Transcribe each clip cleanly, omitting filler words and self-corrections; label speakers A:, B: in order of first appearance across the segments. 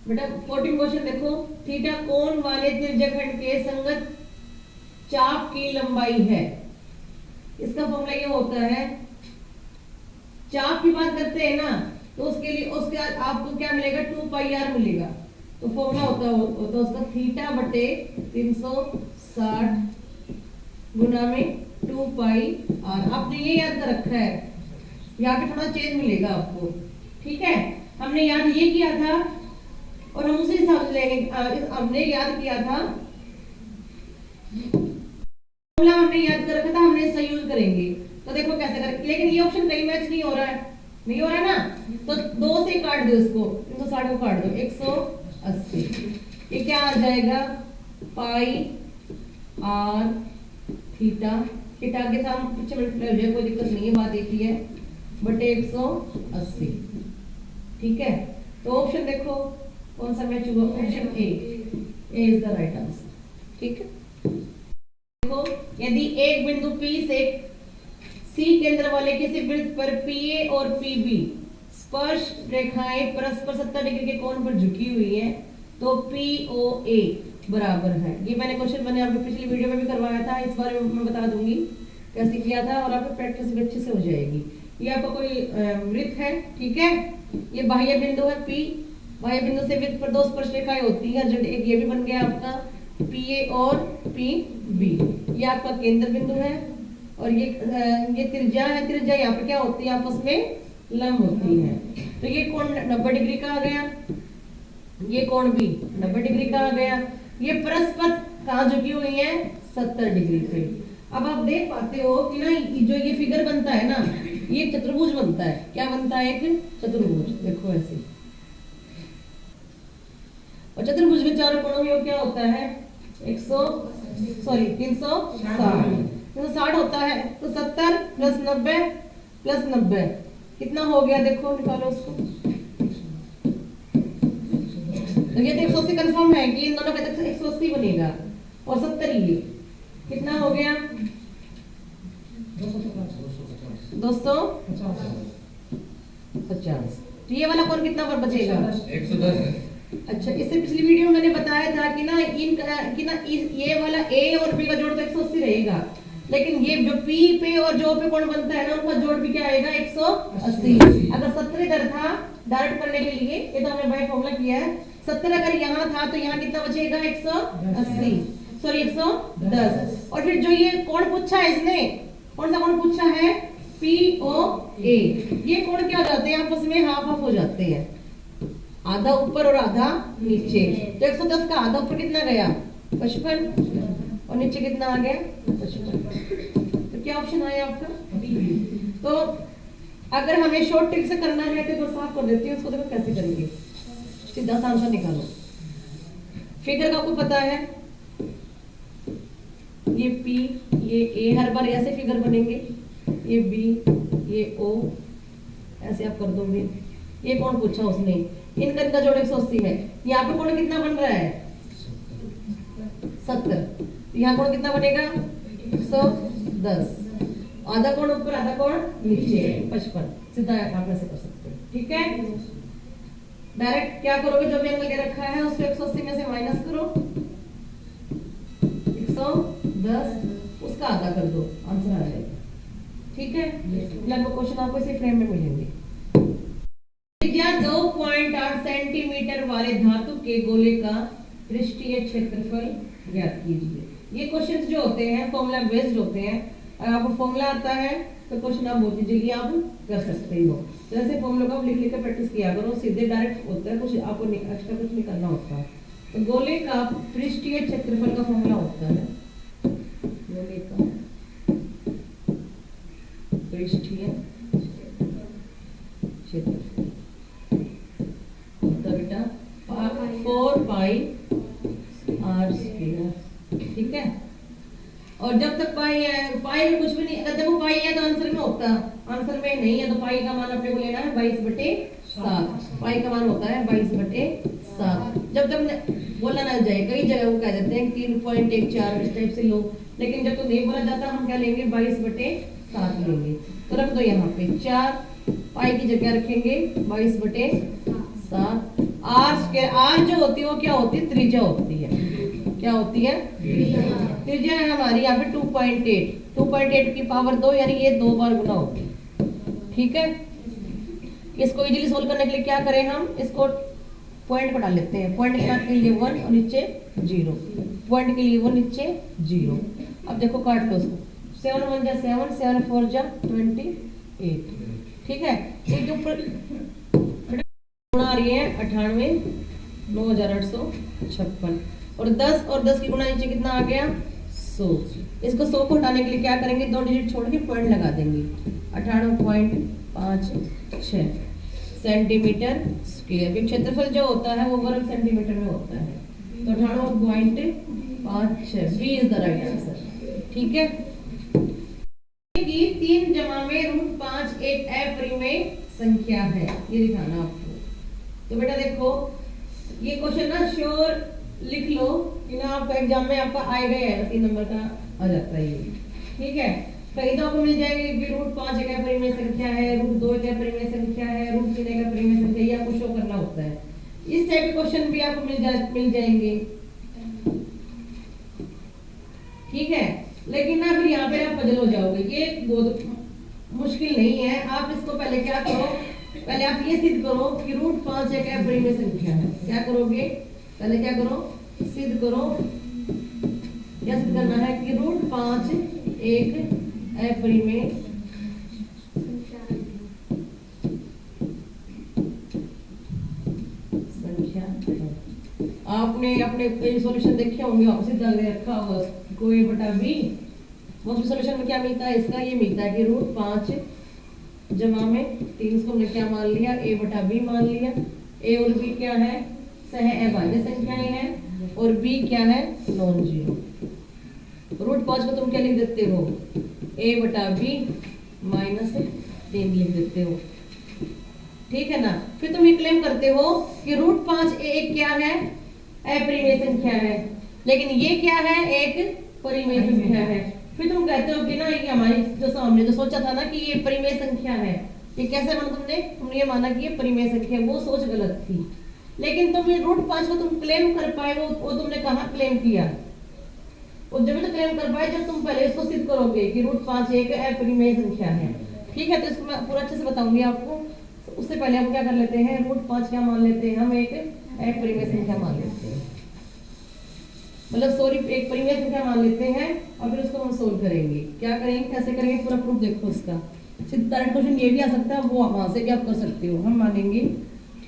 A: बेटा 14 क्वेश्चन देखो, थीटा कोण वाले त्रिज्याखंड के संगत चाप की लंबाई है। इसका फॉर्मूला ये होता है, चाप की बात करते हैं ना, तो उसके लिए उसके आपको क्या मिलेगा, 2 पाई आर मिलेगा। तो फॉर्मूला होता है उसका थीटा बटे 360 गुना में 2 पाई आर। आपने ये याद कर रखा है, यहाँ पे थोड़ा चेंज मिलेगा आपको, ठीक है। हमने याद ये किया था और हम उसी हिसाब से लेंगे। हमने याद किया था, फॉर्मूला हमने याद कर रखा था, हमने इसका यूज करेंगे। तो देखो कैसे करें, लेकिन ये ऑप्शन कहीं मैच नहीं हो रहा है, नहीं हो रहा है ना, तो 2 से काट दो इसको, 360 को काट दो 180। ये क्या आ जाएगा, पाई आर थीटा, थीटा के साथ पीछे मल्टीप्लाई हो जाए, कोई दिक्कत नहीं है, बात एक ही है, बटे 180। ठीक है, तो ऑप्शन देखो कौन सा मैच हुआ, option A is the right answer. ठीक है, देखो यदि एक बिंदु P से C केंद्र वाले किसी वृत्त पर PA और PB स्पर्श रेखाएं परस्पर 70 डिग्री के कोण पर झुकी हुई हैं, तो POA बराबर है। ये मैंने क्वेश्चन मैंने आपको पिछली वीडियो में भी करवाया था, इस बारे में मैं बता दूंगी कैसे किया था, और आपको प्रैक्टिस भी अच्छे से हो जाएगी। ये आपका कोई वृत्त है, ठीक है, ये बाह्य बिंदु है P, बाह्य बिंदु से वृत्त पर 2 स्पर्श रेखाएं होती हैं, एक ये भी बन गया आपका PA और PB, ये आपका केंद्र बिंदु है, और ये त्रिज्या है, त्रिज्या यहाँ पे क्या होती है, आपस में लंब होती है। तो ये कोण 90 डिग्री का आ गया, ये कोण भी 90 डिग्री का आ गया, ये परस्पर कहाँ झुकी हुई है, 70 डिग्री पे। अब आप देख पाते हो कि ना, जो ये फिगर बनता है ना, ये चतुर्भुज बनता है। क्या बनता है, एक चतुर्भुज, देखो ऐसे। और चतुर्भुज में चारों कोणों में क्या होता है, 360 होता है, तो 70 प्लस 90 प्लस 90 कितना हो गया, देखो निकालो उसको। तो ये 180 कंफर्म है कि इन दोनों का 180 बनेगा, और 70 ये कितना हो गया, 250। तो ये वाला कोण कितना पर बचेगा,
B: 110।
A: अच्छा, इससे पिछली वीडियो में मैंने बताया था कि ना ये वाला A और B का जोड़ तो 180 रहेगा, लेकिन ये जो P पे और जो पे कोण बनता है ना, उनका जोड़ भी क्या आएगा, 180। अगर 70 इधर था, डायरेक्ट करने के लिए ये तो हमने बाय फॉर्मूला किया है, 70 अगर यहाँ था तो यहाँ कितना बचेगा, 180, सॉरी 110। और फिर जो ये कोण पूछा है इसने, कौन सा कोण पूछा है, POA, ये कोण क्या हो जाते हैं, आपस में हाफ हाफ हो जाते हैं, आधा ऊपर और आधा नीचे। तो 110 का आधा ऊपर कितना गया, 55, और नीचे कितना आ गया, 55। तो क्या ऑप्शन आया आपका, तो अगर हमें शॉर्ट ट्रिक से करना है तो साफ कर देती हूँ उसको, देखो कैसे करेंगे, सीधा सा आंसर निकालो। फिगर का आपको पता है, ये P, ये A, हर बार ऐसे फिगर बनेंगे, ये B, ये O, ऐसे आप कर दोगे। ये कौन पूछा उसने, इनका इनका जोड़ 180 है, यहाँ पे कोण कितना बन रहा है, 70, यहाँ कोण कितना बनेगा, 110, आधा कोण ऊपर आधा कोण नीचे, 55। सीधा आप ऐसे कर सकते हैं, ठीक है। डायरेक्ट क्या करोगे, जो भी एंगल दे रखा है उसको 180 में से माइनस करो, 110, उसका आधा कर दो, आंसर आ जाएगा। ठीक है, लगभग क्वेश्चन आपको इसी फ्रेम में मिलेंगे। 2.8 सेंटीमीटर वाले धातु के गोले का पृष्ठीय क्षेत्रफल ज्ञात कीजिए। ये क्वेश्चन जो होते हैं फॉर्मूला बेस्ड होते हैं, अगर आपको फॉर्मूला आता है तो क्वेश्चन आप बहुत इजीली आप कर सकते हो। तो ऐसे फॉर्मूला को आप लिख लिख कर प्रैक्टिस किया करो, सीधे डायरेक्ट होता है, कुछ आपको एक्स्ट्रा कुछ नहीं करना होता। तो गोले का पृष्ठीय क्षेत्रफल का फॉर्मूला होता है, गोले का पृष्ठीय क्षेत्रफल बेटा 4 पाई आर स्क्वायर। ठीक है, और जब तक पाई है, पाई में कुछ भी नहीं, अगर जब पाई है तो आंसर में होता, आंसर में नहीं है तो पाई का मान अपने को लेना है 22/7। पाई का मान होता है 22/7। जब तक बोला ना जाए, कई जगह वो कह देते हैं 3.14 इस टाइप से लो, लेकिन जब तो नहीं बोला जाता हम क्या लेंगे, 22/7 लेंगे। तो रख दो यहाँ पे 4, पाई की जगह रखेंगे 22/7, आर स्क्वायर, आर जो होती है वो क्या होती है, त्रिज्या होती है। क्या होती है, त्रिज्या है हमारी यहाँ पे 2.8, 2.8 की पावर 2, यानी ये 2 बार गुना होती है। ठीक है, इसको इजीली सोल्व करने के लिए क्या करें हम, इसको पॉइंट को डाल लेते हैं। पॉइंट के लिए 1 और नीचे 0, पॉइंट के लिए 1 नीचे 0। अब देखो काट दो उसको, 7 1 जा 7, 7 4 जा 28। ठीक है, इसके ऊपर गुणा आ रही है 98, 9856, और 10 और 10 की गुणा नीचे कितना आ गया, 100। इसको 100 को हटाने के लिए क्या करेंगे, 2 डिजिट छोड़ के पॉइंट लगा देंगे। 98.56 सेंटीमीटर स्क्वायर। क्षेत्रफल जो होता है वो वर्ग सेंटीमीटर में होता है, तो 98.56 B is the right answer. ठीक है, कि 3 जमा में √5 एक अपरिमेय संख्या है, ये दिखाना आपको। तो बेटा देखो ये क्वेश्चन ना श्योर लिख लो कि ना आपका एग्जाम में आपका आएगा ही आएगा, 3 नंबर का आ जाता है ये। ठीक है, कई तो आपको मिल जाएंगे कि √5 एक अपरिमेय संख्या है, √2 एक अपरिमेय संख्या है, √3 एक अपरिमेय संख्या, ये आपको शो करना होता है। इस टाइप के क्वेश्चन भी आपको मिल जाएंगे। ठीक है, लेकिन ना फिर यहाँ पे आप पजल हो जाओगे, ये बहुत मुश्किल नहीं है। आप इसको पहले क्या करो, पहले आप ये सिद्ध करो कि √5 एक अपरिमेय संख्या है। क्या करोगे, पहले क्या करो, सिद्ध करो। क्या सिद्ध करना है कि √5 एक अपरिमेय संख्या है। आपने अपने सॉल्यूशन देखे होंगे, आपसे रखा होगा कोई बटा बी। मोस्ट सॉल्यूशन में क्या मिलता है इसका, ये मिलता है कि √5 जमा में 3 को हमने क्या मान लिया, a बटा b मान लिया। a और b क्या है, सह अभाज्य संख्याएं हैं, और b क्या है, नॉन जीरो। √5 को तुम क्या लिख देते हो, a बटा b -3 लिख देते हो। ठीक है ना, फिर तुम ये क्लेम करते हो कि √5 एक क्या है, अपरिमेय संख्या है, लेकिन ये क्या है, एक परिमेय संख्या है। फिर तुम कहते हो कि ना ये हमारी जो सामने जो सोचा था ना कि ये परिमेय संख्या है, ये कैसे माना तुमने ये माना कि ये परिमेय संख्या है, वो सोच गलत थी। लेकिन तुम ये √5 को तुम क्लेम कर पाए, वो तुमने कहाँ क्लेम किया, और जब तो क्लेम कर पाए जब तुम पहले इसको सिद्ध करोगे कि √5 एक अपरिमेय संख्या है। ठीक है, तो इसको मैं पूरा अच्छे से बताऊंगी आपको। तो उससे पहले हम क्या कर लेते हैं, √5 क्या मान लेते हैं, हम एक अपरिमेय संख्या मान लेते हैं, मतलब सॉरी एक परिमेय संख्या मान लेते हैं, और फिर उसको हम सोल्व करेंगे। क्या करेंगे, कैसे करेंगे, पूरा प्रूफ देखो उसका। सिर्फ डायरेक्ट क्वेश्चन ये भी आ सकता है, वो वहां से भी आप कर सकते हो। हम मानेंगे,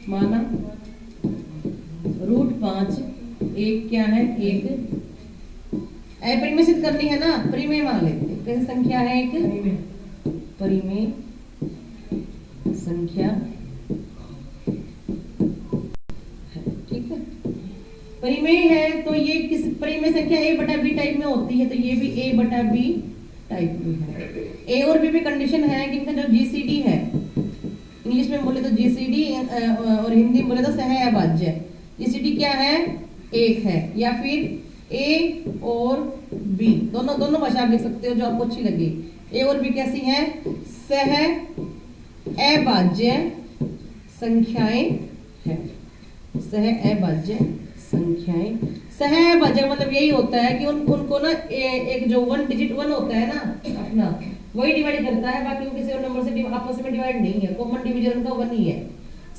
A: माना √5 एक क्या है, एक अपरिमेय सिद्ध करनी है ना, परिमेय मान लेते हैं। कैसी संख्या है, एक परिमेय संख्या है। ठीक है, परिमेय है तो ये किस परिमेय संख्या a बटा b टाइप में होती है, तो ये भी a बटा b टाइप में है। a और b भी कंडीशन है कि इनका जो GCD है, इंग्लिश में बोले तो GCD और हिंदी में बोले तो सह अभाज्य। GCD क्या है, 1 है, या फिर a और b दोनों भाषा आप लिख सकते हो जो आपको अच्छी लगे। a और b कैसी हैं, सह अभाज्य संख्याएं हैं, सह अभाज्य संख्याएं। सह अभाज्य मतलब यही होता है कि उनको ना एक जो 1 डिजिट 1 होता है ना अपना, वही डिवाइड करता है, बाकी किसी और नंबर से आपस में डिवाइड नहीं है, कॉमन डिवीजन उनका 1 ही है।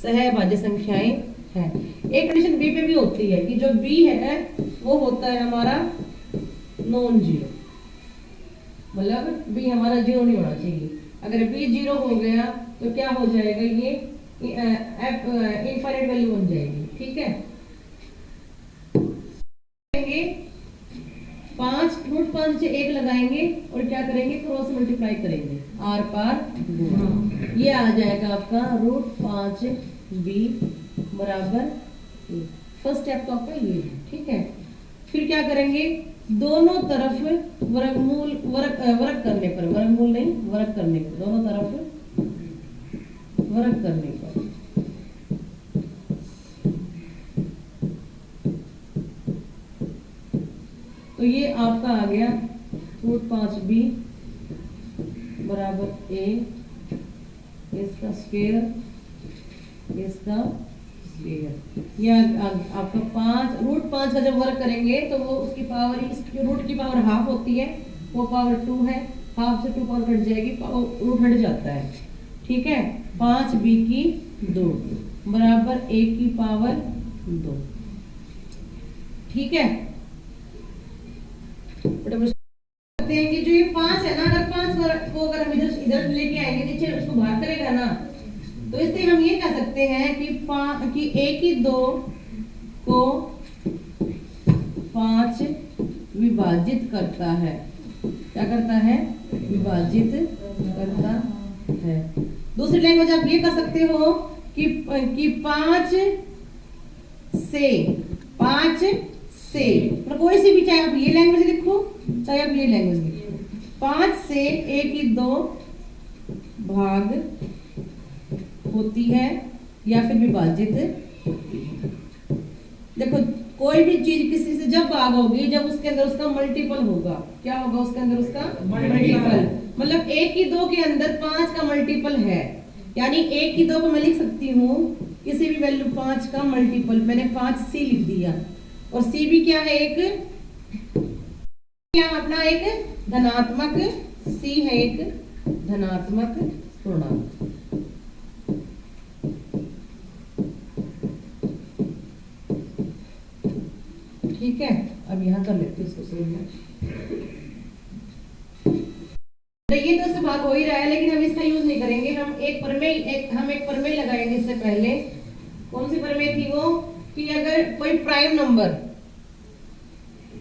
A: सह अभाज्य संख्याएं है। एक कंडीशन बी पे भी होती है कि जो बी है वो होता है हमारा नॉन जीरो, मतलब बी हमारा जीरो नहीं होना चाहिए। अगर बी जीरो हो गया तो क्या हो जाएगा, ये इनफाइनाइट वैल्यू बन जाएगी। ठीक है, 5 से 1 लगाएंगे और क्या करेंगे, क्रॉस मल्टीप्लाई करेंगे, आर पार गुणा, ये आ जाएगा आपका √5b बराबर 1। फर्स्ट स्टेप तो आपका ये है। ठीक है, फिर क्या करेंगे, दोनों तरफ वर्गमूल वर्ग करने पर, वर्गमूल नहीं वर्ग करने पर, दोनों तरफ वर्ग करने पर तो ये आपका आ गया √5b बराबर a, इसका स्क्वायर, इसका या आपका 5 √5 का जब वर्क करेंगे तो वो उसकी पावर, इसकी रूट की पावर हाफ होती है, वो पावर 2 है, हाफ से 2 पावर कट जाएगी, रूट हट जाता है। ठीक है, 5b की 2 बराबर a की पावर 2। ठीक है, करते हैं कि जो ये 5 है ना, अगर 5 को अगर हम इधर इधर लेके आएंगे नीचे, उसको बाहर करेगा ना, तो इससे हम ये कह सकते हैं कि a की 2 को 5 विभाजित करता है। क्या करता है? विभाजित करता है। दूसरी लैंग्वेज आप ये कह सकते हो कि 5 से मतलब कोई सी भी, चाहे आप ये लैंग्वेज लिखो चाहे आप ये लैंग्वेज लिखो, 5 से a की 2 भाग होती है या फिर विभाजित होती है। देखो, कोई भी चीज किसी से जब भाग होगी, जब उसके अंदर उसका मल्टीपल होगा। क्या होगा उसके अंदर? उसका मल्टीपल। मतलब a की 2 के अंदर 5 का मल्टीपल है, यानी a की 2 को मैं लिख सकती हूँ किसी भी वैल्यू 5 का मल्टीपल। मैंने 5c लिख दिया, और c भी क्या है? क्या अपना एक धनात्मक, c है एक धनात्मक पूर्णांक। ठीक है, अब यहां कर लेते हैं इसको सही। ये तो इससे भाग हो ही रहा है, लेकिन हम इसका यूज नहीं करेंगे। हम एक प्रमेय लगाएंगे इससे पहले। कौन सी प्रमेय थी वो? कि अगर कोई प्राइम नंबर,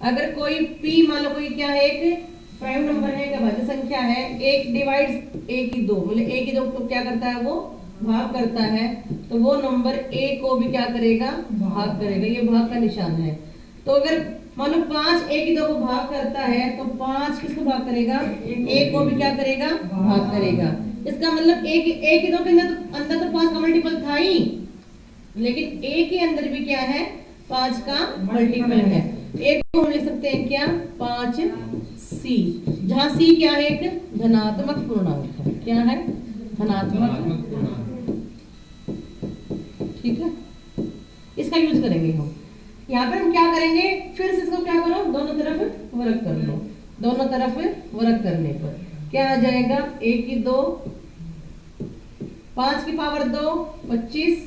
A: अगर कोई p, मान लो कोई क्या है, एक प्राइम नंबर है, एक अभाज्य संख्या है, एक डिवाइड्स a की 2, मतलब a की 2 को क्या करता है? वो भाग करता है, तो वो नंबर a को भी क्या करेगा? भाग करेगा। ये भाग का निशान है। तो अगर मान लो 5 a की 2 को भाग करता है, तो 5 किसको भाग करेगा? a को भी क्या करेगा? भाग करेगा। इसका मतलब a की 2 के अंदर तो 5 का मल्टीपल था ही, लेकिन a के अंदर भी क्या है? 5 का मल्टीपल है। a को हम लिख सकते हैं क्या? 5c, जहां c क्या है? एक धनात्मक पूर्णांक है। क्या है? धनात्मक पूर्णांक। ठीक है, इसका यूज करेंगे हम। यहाँ पर हम क्या करेंगे? फिर से इसको क्या करो? दोनों तरफ वर्क कर लो। दोनों तरफ वर्क करने पर क्या आ जाएगा? a की 2, 5 की पावर 2 25,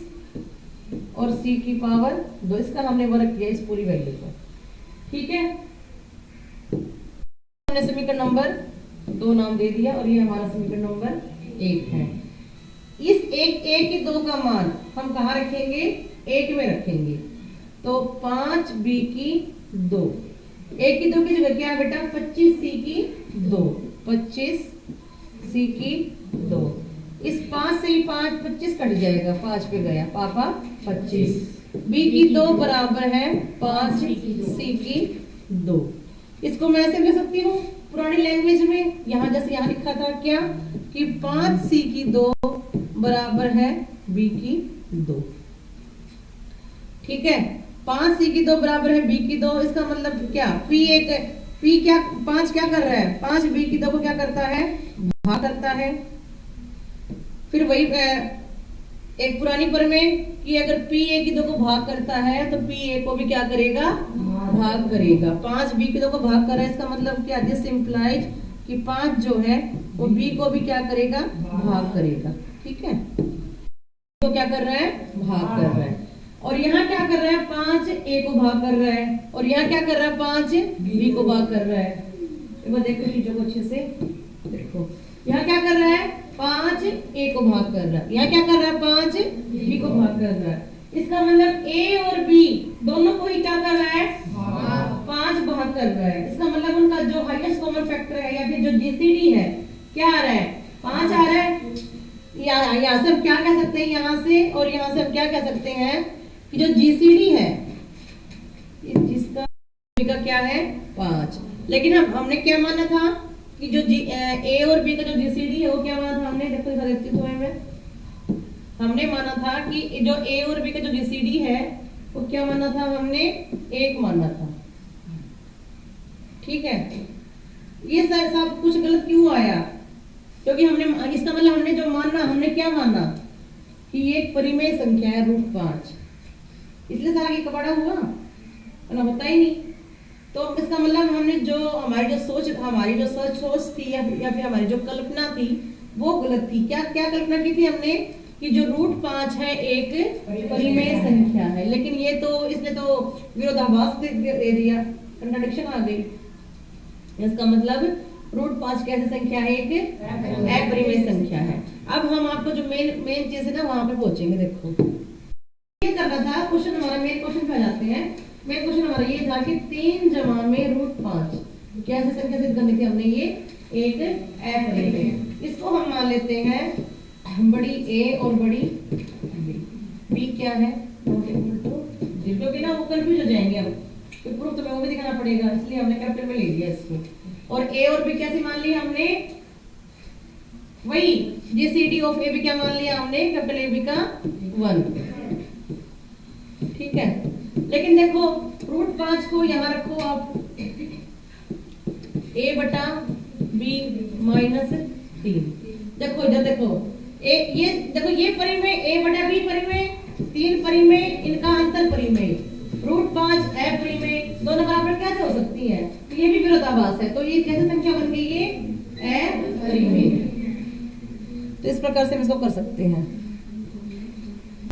A: और c की पावर 2। इसका हमने वर्क किया इस पूरी वैल्यू को। ठीक है, हमने समीकरण नंबर 2 नाम दे दिया, और ये हमारा समीकरण नंबर 1 है। इस a की 2 का मान हम कहाँ रखेंगे? 1 में रखेंगे। तो 5b की 2, a की 2 की जगह क्या है बेटा? 25c की 2, 25c की 2। इस 5 से ही 5 25 कट जाएगा, 5 पे गया पापा 25। b की 2 बराबर है 5c की 2। इसको मैं ऐसे लिख सकती हूँ पुरानी लैंग्वेज में, यहाँ जैसे यहाँ लिखा था क्या कि 5c की 2 बराबर है b की 2। ठीक है, 5c की 2 बराबर है b की 2। इसका मतलब क्या? p क्या 5 क्या कर रहा है? 5 b की 2 को क्या करता है? भाग करता है। फिर वही एक पुरानी प्रमेय कि अगर p a की 2 को भाग करता है तो p a को भी क्या करेगा? भाग करेगा। 5 b की 2 को भाग कर रहा है, इसका मतलब क्या? दिस इंप्लाइज कि 5 जो है वो b को भी क्या करेगा? भाग करेगा। ठीक है, तो क्या कर रहा है? भाग कर रहा है। और यहाँ क्या कर रहा है? 5 a को भाग कर रहा है, और यहाँ क्या कर रहा है? 5 b को भाग कर रहा है। एक बार देखो चीजों को अच्छे से देखो। यहाँ क्या कर रहा है? 5 a को भाग कर रहा है, यहाँ क्या कर रहा है? 5 b को भाग कर रहा है। इसका मतलब a और b दोनों को ही क्या कर रहा है? 5 भाग कर रहा है। इसका मतलब उनका जो हाईएस्ट कॉमन फैक्टर है या फिर जो जीसीडी है, क्या आ रहा है? 5 आ रहा है। यहाँ से हम क्या कह सकते हैं? यहाँ से और यहाँ से हम क्या कह सकते हैं कि जो जीसीडी है जिसका क्या है? 5। लेकिन हमने क्या माना था कि जो ए और बी का जो जीसीडी है वो क्या माना था हमने? देखो दिखा देती हूँ मैं। हमने माना था कि जो ए और बी का जो जीसीडी है वो क्या माना था हमने? 1 माना था। ठीक है, ये सब कुछ गलत क्यों आया? क्योंकि हमने इसका मतलब हमने जो माना, हमने क्या माना कि ये एक परिमेय संख्या है √5। इसलिए सारा ये कबाड़ा हुआ, वरना होता ही नहीं। तो इसका मतलब हमने जो हमारी जो सोच थी या फिर हमारी जो कल्पना थी वो गलत थी। क्या क्या कल्पना की थी हमने कि जो √5 है एक परिमेय संख्या है, लेकिन ये तो इसने तो विरोधाभास दे दिया, कंट्राडिक्शन आ गई। इसका मतलब √5 कैसी संख्या है? एक अपरिमेय संख्या है। अब हम आपको जो मेन चीज है ना वहां पे पहुंचेंगे। देखो ये करना था क्वेश्चन, हमारा मेन क्वेश्चन पे आ जाते हैं। मेन क्वेश्चन हमारा ये था कि 3 जमा में √5 कैसे संख्या सिद्ध करनी थी हमने? ये एक अपरिमेय। इसको हम मान लेते हैं बड़ी ए और बड़ी बी। बी क्या है? क्योंकि ना वो कंफ्यूज हो जाएंगे, अब तो प्रूफ तो वो भी दिखाना पड़ेगा, इसलिए हमने कैपिटल में ले लिया इसको। और ए और बी कैसे मान लिया हमने? वही जीसीडी ऑफ ए बी क्या मान लिया हमने? कैपिटल ए बी का 1। ठीक है, लेकिन देखो √5 को यहाँ रखो आप, a बटा b माइनस 3। देखो इधर देखो ये परिमेय a बटा b परिमेय, 3 परिमेय, इनका अंतर परिमेय, √5 अपरिमेय, दोनों बराबर कैसे हो सकती है? तो ये भी विरोधाभास है। तो ये कैसे संख्या बन गई? ये अपरिमेय। तो इस प्रकार से हम इसको कर सकते हैं।